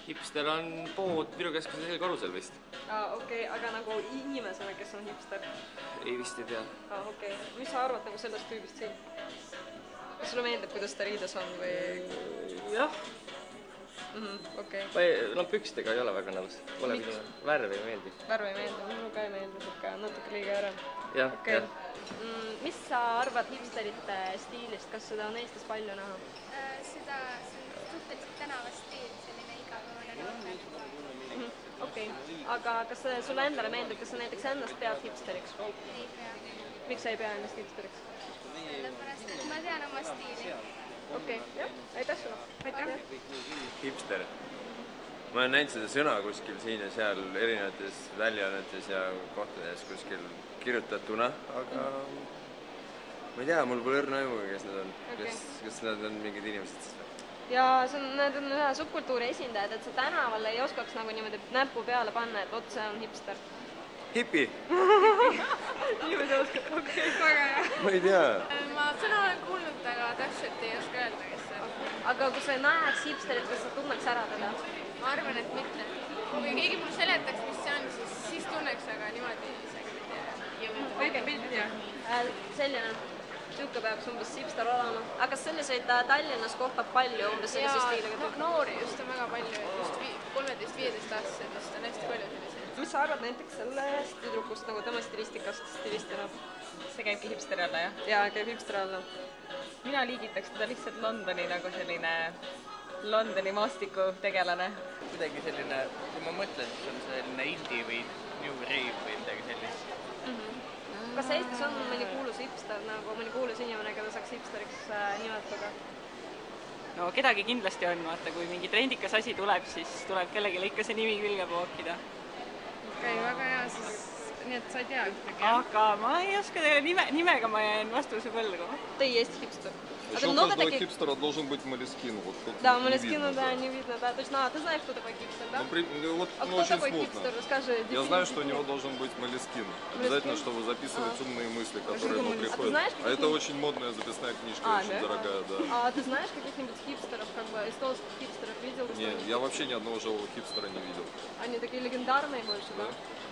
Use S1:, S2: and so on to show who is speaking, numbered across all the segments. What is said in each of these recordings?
S1: Hipster on pood Viru keskuse korrusel vist.
S2: Okei, aga nagu inimesena, kes on hipster?
S1: Ei vist ei tea.
S2: Okei. Mis sa arvad nagu sellest tüübist siin? Kas sulle meeldib, kuidas ta riides on või?
S1: Jah.
S2: Okei.
S1: No pükstega ei ole väga nõus. Värv ei meeldi.
S2: Värv ei meeldi, minu ka ei meeldi, natuke liiga ära.
S1: Jah.
S2: Mis sa arvad hipsterite stiilist, kas seda on Eestis palju näha?
S3: Seda suhteliselt tänavastiil, selline igapäevane noorte.
S2: Okei, aga kas sulle endale meeldib, kas sa näiteks ennast pead hipsteriks?
S3: Ei pea.
S2: Miks sa ei pea ennast hipsteriks?
S3: Sellepärast, et ma tean oma stiili.
S2: Okei, jah, aitäh sulle.
S4: Hipster. Ma olen näinud seda sõna kuskil siin ja seal erinevates väljaannetes ja kohtades kuskil kirjutatuna, aga ma ei tea, mul pole õrna aimugi, kes need on. Kas nad on mingid inimesed siis või?
S2: Ja need on ühe subkultuuri esindajad, et sa tänaval ei oskaks nagu niimoodi näppu peale panna, et see on hipster.
S4: Hipi!
S2: Niimoodi oskad, okei. Väga hea.
S4: Ma ei tea.
S3: Ma sõna olen kuulnud, aga täpselt ei oska öelda, kes see on.
S2: Aga kui sa näeks hipsterit, kas sa tunneks ära teda?
S3: Ma arvan, et mitte. Kui keegi mul seletaks, mis see on, siis tunneks, aga niimoodi isegi mitte.
S2: Okei, pilt jah. Selline. Siuke peaks umbes hipster olema. Aga kas selliseid Tallinnas kohtab palju umbes sellise stiiliga?
S3: Noori just on väga palju, just 13-15 aastased just on hästi palju selliseid.
S2: Mis sa arvad näiteks sellest tüdrukust nagu tema stilistikast stilistina?
S5: See käibki hipsteri alla, jah?
S2: Jaa, käib hipsteri alla.
S5: Mina liigitaks teda lihtsalt Londoni nagu selline Londoni maastiku tegelane.
S6: Kuidagi selline, kui ma mõtlen, siis on selline indie või new rave või midagi sellist.
S2: Kas Eestis on mõni kuulus hipster, nagu mõni kuulus inimene, keda saaks hipsteriks nimetada?
S5: No kedagi kindlasti on, vaata, kui mingi trendikas asi tuleb, siis tuleb kellelegi ikka see nimi külge pookida.
S7: Okei, väga hea, siis nii et sa ei tea ühtegi.
S5: Aga ma ei oska teile nimega, ma jään vastuse põlgu.
S2: Ты есть хипстер.
S8: Еще у каждого хипстера должен быть Молескин.
S2: Да, Молескину, да, не видно, да, точно. А ты знаешь, кто такой хипстер, да?
S8: Вот,
S2: а кто
S8: очень
S2: такой
S8: смутно.
S2: Хипстер? Расскажи.
S8: Я знаю, что у него должен быть Молескин. Обязательно, чтобы записывать умные мысли, которые ему приходят.
S2: Знаешь,
S8: а это очень модная записная книжка, очень дорогая, да.
S2: А ты знаешь каких-нибудь хипстеров, как бы, эстонских хипстеров видел?
S8: Нет, я вообще ни одного живого хипстера не видел.
S2: Они такие легендарные больше, да?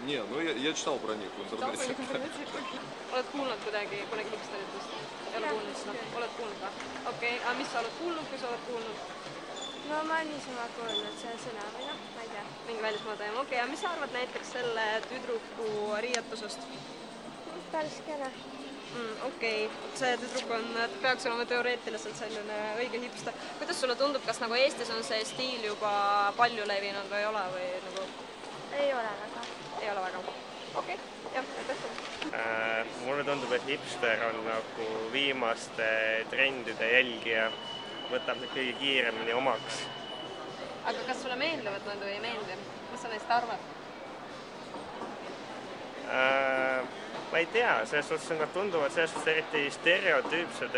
S8: Не, ну я читал про них в интернете.
S2: Oled kuulnud kunagi hipsteritest? Ei ole kuulnud seda? Oled kuulnud või? Okei, aga mis sa oled kuulnud, kui sa oled kuulnud?
S3: No ma olen niisama kuulnud see sõna või noh, ma ei tea.
S2: Mingi välismaa teema, okei, aga mis sa arvad näiteks selle tüdruku riietusest?
S3: Päris kena.
S2: Okei, see tüdruk peaks olema teoreetiliselt selline õige hipster. Kuidas sulle tundub, kas nagu Eestis on see stiil juba palju levinud või ei ole või nagu?
S3: Ei ole väga.
S2: Ei ole väga. Okei, jah, aitäh.
S9: Mulle tundub, et hipster on nagu viimaste trendide jälgija, võtab need kõige kiiremini omaks.
S2: Aga kas sulle meeldivad nad või ei meeldi? Mis sa neist arvad?
S9: Ma ei tea, selles suhtes nad tunduvad selles suhtes eriti stereotüüpsed,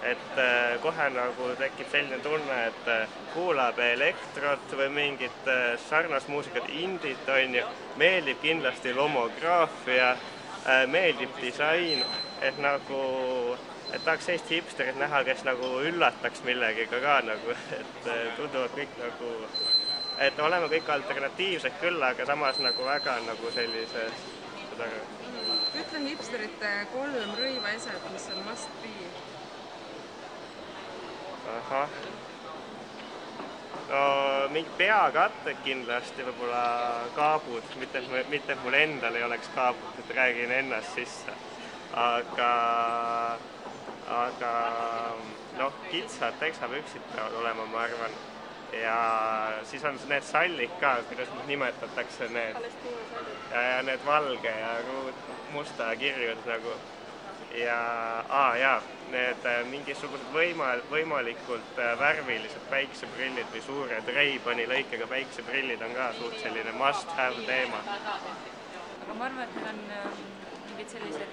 S9: et kohe nagu tekib selline tunne, et kuulab elektrot või mingit sarnast muusikat, indit, on ju, meeldib kindlasti lomograafia, meeldib disain, et nagu, et tahaks Eesti hipsterit näha, kes nagu üllataks millegiga ka nagu, et tunduvad kõik nagu, et oleme kõik alternatiivsed küll, aga samas nagu väga nagu sellises, seda
S7: Ütle hipsterite 3 rõivaeset, mis on must be.
S9: Ahah. No mingi peakatted kindlasti, võib-olla kaabud, mitte et mul endal ei oleks kaabud, et räägin ennast sisse. Aga noh, kitsad teksapüksid peavad olema, ma arvan. Ja siis on need sallid ka, kuidas nimetatakse need. Ja need valge ja musta kirjud nagu. Ja need mingisugused võimalikult värvilised päikseprillid või suured Ray-Bani lõikega päikseprillid on ka suht selline must-have teema.
S5: Aga ma arvan, et need on mingid sellised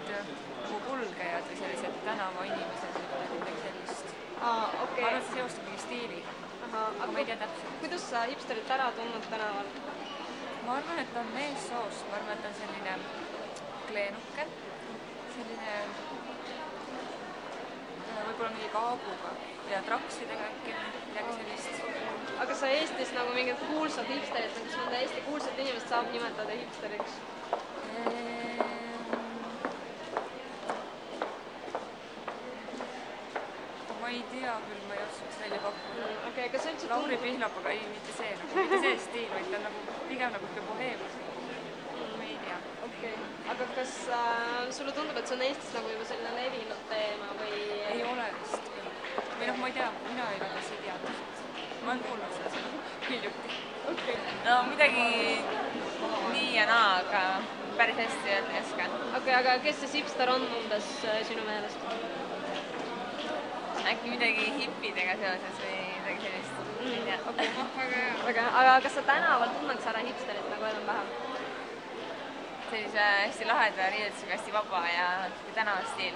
S5: kulgejad või sellised tänavainimesed või midagi sellist. Ma arvan, et see seostab mingi stiili. Aga ma ei tea täpselt.
S2: Kuidas sa hipsterit ära tundnud tänaval?
S5: Ma arvan, et ta on meessoost. Ma arvan, et ta on selline kleenuke. Selline võib-olla mingi kaabuga ja traksidega äkki, midagi sellist.
S2: aga sa Eestis nagu mingid kuulsad hipsterid, kas mõnda Eesti kuulsat inimest saab nimetada hipsteriks?
S5: Ma ei tea küll, ma ei oskaks välja pakkuda.
S2: Okei, kas üldse
S5: Lauri Pihlap, aga ei, mitte see stiil, vaid ta on nagu pigem nagu ikka boheemus. Ma ei tea.
S2: Okei, aga kas sulle tundub, et see on Eestis nagu juba selline levinud teema või?
S5: Ei ole vist küll. Või noh, ma ei tea, mina igatahes ei tea. Ma olen kuulnud seda hiljuti.
S10: No midagi nii ja naa, aga päris hästi öelda ei oska.
S2: Okei, aga kes see hipster on umbes sinu meelest?
S10: Äkki midagi hippidega seoses või midagi sellist.
S2: Okei, väga hea. Aga kas sa tänaval tunneks ära hipsterit nagu enam-vähem?
S10: Sellise hästi laheda riietusega, hästi vaba ja tänavastiil.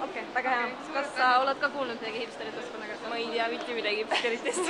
S2: Okei, väga hea. Kas sa oled ka kuulnud midagi hipsteritest?
S10: Ma ei tea mitte midagi hipsteritest.